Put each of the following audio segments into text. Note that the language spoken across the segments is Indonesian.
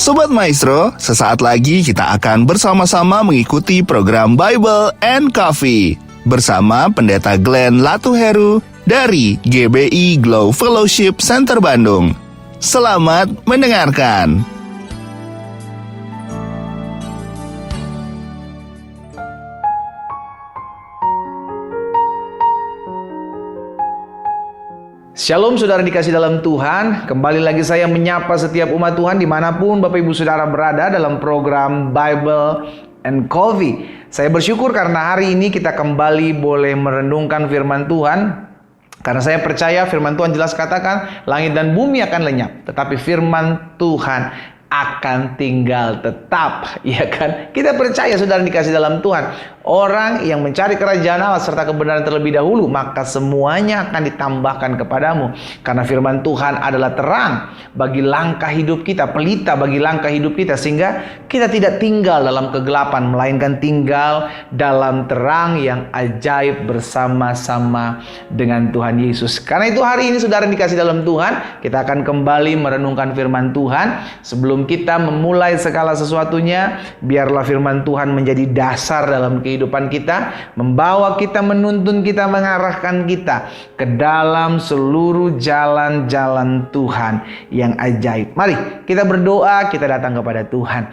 Sobat Maestro, sesaat lagi kita akan bersama-sama mengikuti program Bible and Coffee bersama Pendeta Glenn Latuheru dari GBI Glow Fellowship Center Bandung. Selamat mendengarkan. Shalom saudara dikasih dalam Tuhan. Kembali lagi saya menyapa setiap umat Tuhan dimanapun Bapak Ibu Saudara berada dalam program Bible and Coffee. Saya bersyukur karena hari ini kita kembali boleh merenungkan firman Tuhan. Karena saya percaya firman Tuhan jelas katakan langit dan bumi akan lenyap, tetapi firman Tuhan akan tinggal tetap, ya kan? Kita percaya saudara dikasih dalam Tuhan, orang yang mencari kerajaan Allah serta kebenaran terlebih dahulu, maka semuanya akan ditambahkan kepadamu. Karena firman Tuhan adalah terang bagi langkah hidup kita, pelita bagi langkah hidup kita, sehingga kita tidak tinggal dalam kegelapan, melainkan tinggal dalam terang yang ajaib bersama-sama dengan Tuhan Yesus. Karena itu hari ini saudara dikasih dalam Tuhan, kita akan kembali merenungkan firman Tuhan. Sebelum kita memulai segala sesuatunya, biarlah firman Tuhan menjadi dasar dalam kehidupan kita, membawa kita, menuntun kita, mengarahkan kita ke dalam seluruh jalan-jalan Tuhan yang ajaib. Mari kita berdoa, kita datang kepada Tuhan.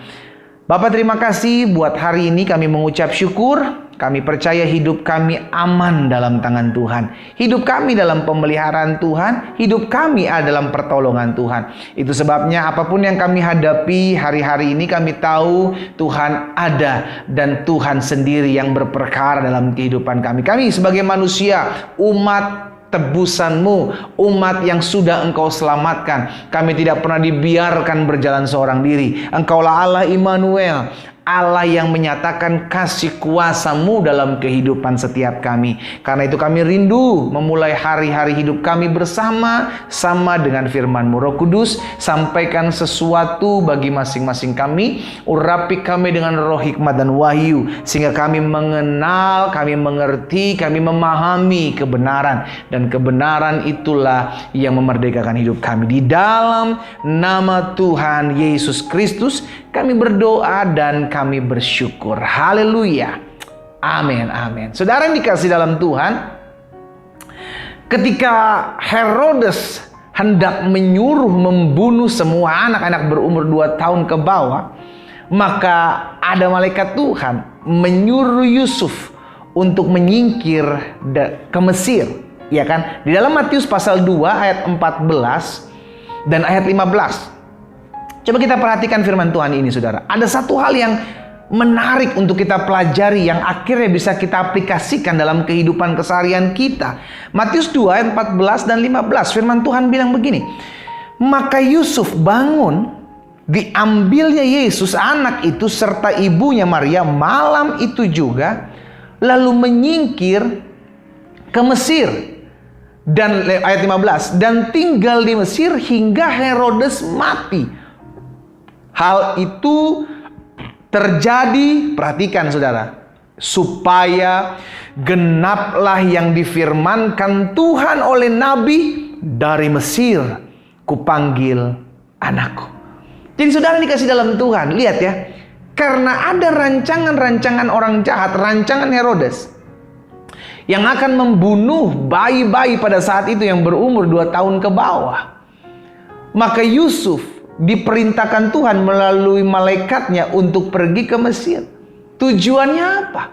Bapa, terima kasih buat hari ini kami mengucap syukur. Kami percaya hidup kami aman dalam tangan Tuhan. Hidup kami dalam pemeliharaan Tuhan. Hidup kami ada dalam pertolongan Tuhan. Itu sebabnya apapun yang kami hadapi hari-hari ini, kami tahu Tuhan ada dan Tuhan sendiri yang berperkara dalam kehidupan kami. Kami sebagai manusia, umat tebusan-Mu, umat yang sudah Engkau selamatkan. Kami tidak pernah dibiarkan berjalan seorang diri. Engkaulah Allah Immanuel, Allah yang menyatakan kasih kuasa-Mu dalam kehidupan setiap kami. Karena itu kami rindu memulai hari-hari hidup kami bersama-sama dengan firman-Mu. Roh Kudus, sampaikan sesuatu bagi masing-masing kami. Urapi kami dengan roh hikmat dan wahyu, sehingga kami mengenal, kami mengerti, kami memahami kebenaran. Dan kebenaran itulah yang memerdekakan hidup kami. Di dalam nama Tuhan Yesus Kristus kami berdoa dan kami bersyukur. Haleluya. Amin, amin. Saudara yang dikasih dalam Tuhan, ketika Herodes hendak menyuruh membunuh semua anak-anak berumur 2 tahun ke bawah, maka ada malaikat Tuhan menyuruh Yusuf untuk menyingkir ke Mesir. Ya kan? Di dalam Matius pasal 2 ayat 14 dan ayat 15. Coba kita perhatikan firman Tuhan ini saudara. Ada satu hal yang menarik untuk kita pelajari, yang akhirnya bisa kita aplikasikan dalam kehidupan keseharian kita. Matius 2 ayat 14 dan 15. Firman Tuhan bilang begini. Maka Yusuf bangun, diambilnya Yesus anak itu serta ibunya Maria malam itu juga, lalu menyingkir ke Mesir. Dan ayat 15, dan tinggal di Mesir hingga Herodes mati. Hal itu terjadi, perhatikan saudara, supaya genaplah yang difirmankan Tuhan oleh Nabi, dari Mesir kupanggil anakku. Jadi saudara dikasih dalam Tuhan, lihat ya, karena ada rancangan-rancangan orang jahat, rancangan Herodes yang akan membunuh bayi-bayi pada saat itu yang berumur 2 tahun ke bawah, maka Yusuf diperintahkan Tuhan melalui malaikatnya untuk pergi ke Mesir. Tujuannya apa?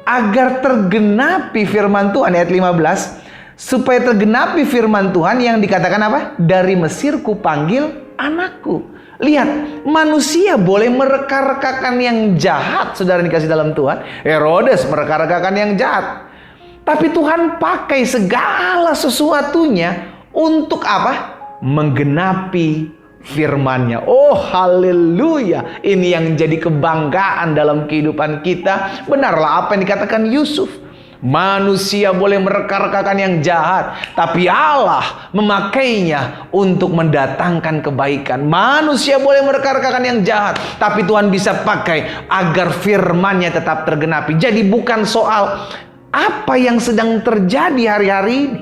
Agar tergenapi firman Tuhan ayat 15, supaya tergenapi firman Tuhan yang dikatakan apa? Dari Mesir kupanggil anakku. Lihat, manusia boleh mereka-rekakan yang jahat, saudara dikasih dalam Tuhan. Herodes mereka-rekakan yang jahat. Tapi Tuhan pakai segala sesuatunya untuk apa? Menggenapi firman-Nya. Oh haleluya. Ini yang jadi kebanggaan dalam kehidupan kita. Benarlah apa yang dikatakan Yusuf. Manusia boleh mereka-rekakan yang jahat, tapi Allah memakainya untuk mendatangkan kebaikan. Manusia boleh mereka-rekakan yang jahat, tapi Tuhan bisa pakai agar firman-Nya tetap tergenapi. Jadi bukan soal apa yang sedang terjadi hari-hari ini,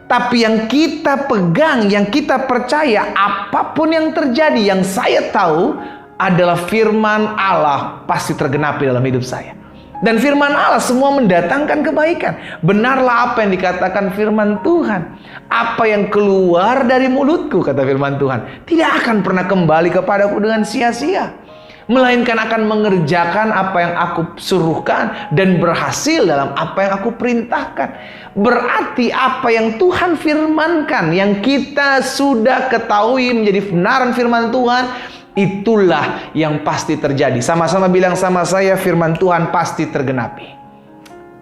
Tapi yang kita pegang, yang kita percaya, apapun yang terjadi, yang saya tahu adalah firman Allah pasti tergenapi dalam hidup saya. Dan firman Allah semua mendatangkan kebaikan. Benarlah apa yang dikatakan firman Tuhan. Apa yang keluar dari mulutku, kata firman Tuhan, tidak akan pernah kembali kepadaku dengan sia-sia, melainkan akan mengerjakan apa yang aku suruhkan dan berhasil dalam apa yang aku perintahkan. Berarti apa yang Tuhan firmankan, yang kita sudah ketahui menjadi kebenaran firman Tuhan, itulah yang pasti terjadi. Sama-sama bilang sama saya, firman Tuhan pasti tergenapi.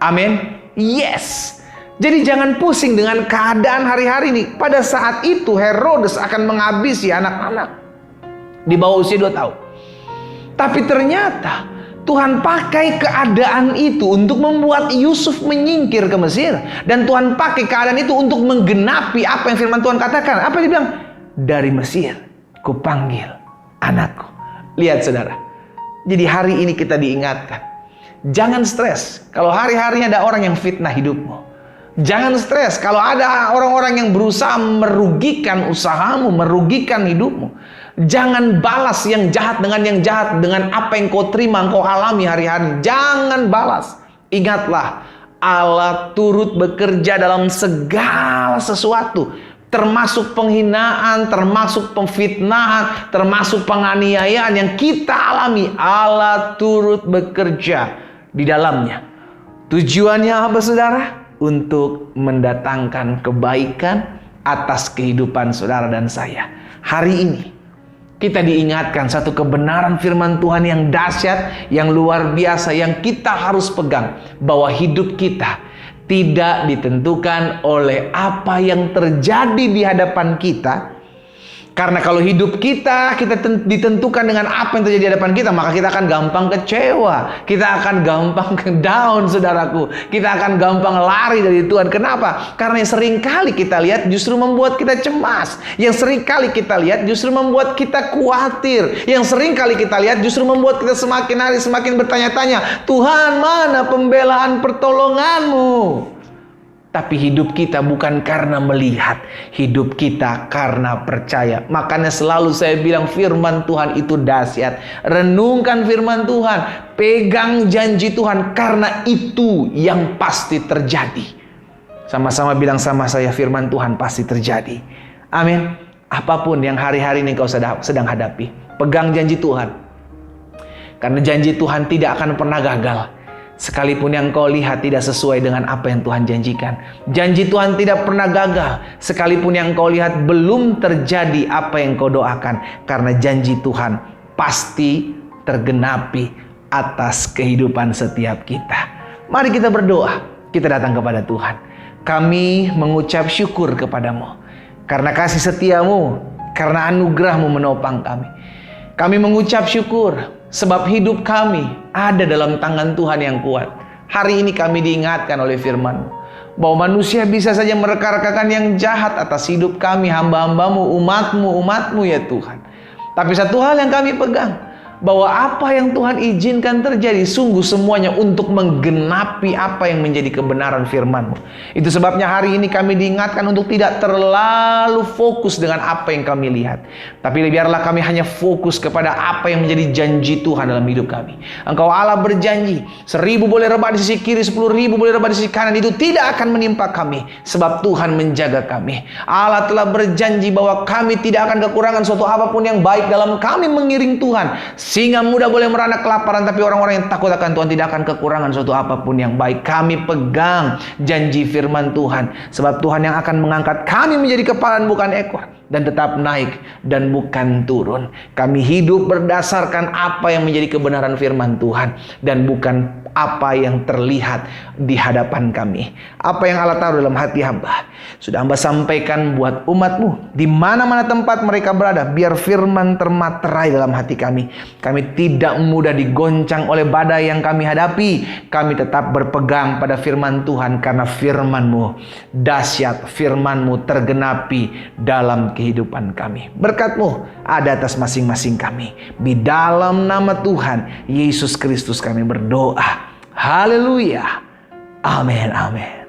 Amin. Yes. Jadi jangan pusing dengan keadaan hari-hari ini. Pada saat itu Herodes akan menghabisi anak-anak di bawah usia 2 tahun. Tapi ternyata Tuhan pakai keadaan itu untuk membuat Yusuf menyingkir ke Mesir. Dan Tuhan pakai keadaan itu untuk menggenapi apa yang firman Tuhan katakan. Apa yang dia bilang? Dari Mesir kupanggil anakku. Lihat saudara. Jadi hari ini kita diingatkan. Jangan stres kalau hari-harinya ada orang yang fitnah hidupmu. Jangan stres kalau ada orang-orang yang berusaha merugikan usahamu, merugikan hidupmu. Jangan balas yang jahat dengan yang jahat, dengan apa yang kau terima, kau alami hari-hari. Jangan balas. Ingatlah, Allah turut bekerja dalam segala sesuatu, termasuk penghinaan, termasuk pemfitnahan, termasuk penganiayaan yang kita alami. Allah turut bekerja di dalamnya. Tujuannya apa, saudara? Untuk mendatangkan kebaikan atas kehidupan saudara dan saya. Hari ini kita diingatkan satu kebenaran firman Tuhan yang dahsyat, yang luar biasa, yang kita harus pegang. Bahwa hidup kita tidak ditentukan oleh apa yang terjadi di hadapan kita. Karena kalau hidup kita ditentukan dengan apa yang terjadi di hadapan kita, maka kita akan gampang kecewa. Kita akan gampang down, saudaraku. Kita akan gampang lari dari Tuhan. Kenapa? Karena yang sering kali kita lihat justru membuat kita cemas. Yang sering kali kita lihat justru membuat kita khawatir. Yang sering kali kita lihat justru membuat kita semakin hari semakin bertanya-tanya, Tuhan, mana pembelaan pertolonganmu? Tapi hidup kita bukan karena melihat, hidup kita karena percaya. Makanya selalu saya bilang firman Tuhan itu dahsyat. Renungkan firman Tuhan, pegang janji Tuhan, karena itu yang pasti terjadi. Sama-sama bilang sama saya, firman Tuhan pasti terjadi. Amin. Apapun yang hari-hari ini kau sedang hadapi, pegang janji Tuhan. Karena janji Tuhan tidak akan pernah gagal. Sekalipun yang kau lihat tidak sesuai dengan apa yang Tuhan janjikan. Janji Tuhan tidak pernah gagal. Sekalipun yang kau lihat belum terjadi apa yang kau doakan. Karena janji Tuhan pasti tergenapi atas kehidupan setiap kita. Mari kita berdoa. Kita datang kepada Tuhan. Kami mengucap syukur kepadamu. Karena kasih setiamu. Karena anugerahmu menopang kami. Kami mengucap syukur. Sebab hidup kami ada dalam tangan Tuhan yang kuat. Hari ini kami diingatkan oleh firman-Mu bahwa manusia bisa saja mereka-rekakan yang jahat atas hidup kami, hamba-hambamu, umatmu ya Tuhan. Tapi satu hal yang kami pegang, bahwa apa yang Tuhan izinkan terjadi sungguh semuanya untuk menggenapi apa yang menjadi kebenaran firman-Mu. Itu sebabnya hari ini kami diingatkan untuk tidak terlalu fokus dengan apa yang kami lihat. Tapi biarlah kami hanya fokus kepada apa yang menjadi janji Tuhan dalam hidup kami. Engkau Allah berjanji, 1.000 boleh rebah di sisi kiri, 10.000 boleh rebah di sisi kanan, itu tidak akan menimpa kami. Sebab Tuhan menjaga kami. Allah telah berjanji bahwa kami tidak akan kekurangan suatu apapun yang baik dalam kami mengiring Tuhan. Singa muda boleh merana kelaparan, tapi orang-orang yang takut akan Tuhan tidak akan kekurangan suatu apapun yang baik. Kami pegang janji firman Tuhan. Sebab Tuhan yang akan mengangkat kami menjadi kepala bukan ekor. Dan tetap naik dan bukan turun. Kami hidup berdasarkan apa yang menjadi kebenaran firman Tuhan. Dan bukan apa yang terlihat di hadapan kami. Apa yang Allah taruh dalam hati hamba, sudah hamba sampaikan buat umat-Mu. Di mana-mana tempat mereka berada, biar firman termaterai dalam hati kami. Kami tidak mudah digoncang oleh badai yang kami hadapi. Kami tetap berpegang pada firman Tuhan. Karena firman-Mu dahsyat, firman-Mu tergenapi dalam kehidupan kami. Berkat-Mu ada atas masing-masing kami. Di dalam nama Tuhan Yesus Kristus kami berdoa. Haleluya. Amin, amin.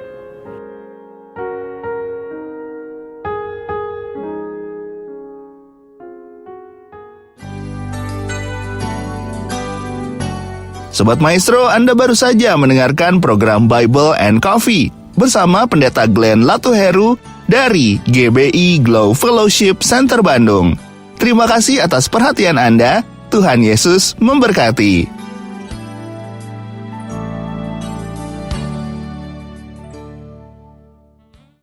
Sobat Maestro, Anda baru saja mendengarkan program Bible and Coffee bersama Pendeta Glenn Latuheru dari GBI Glow Fellowship Center Bandung. Terima kasih atas perhatian Anda. Tuhan Yesus memberkati.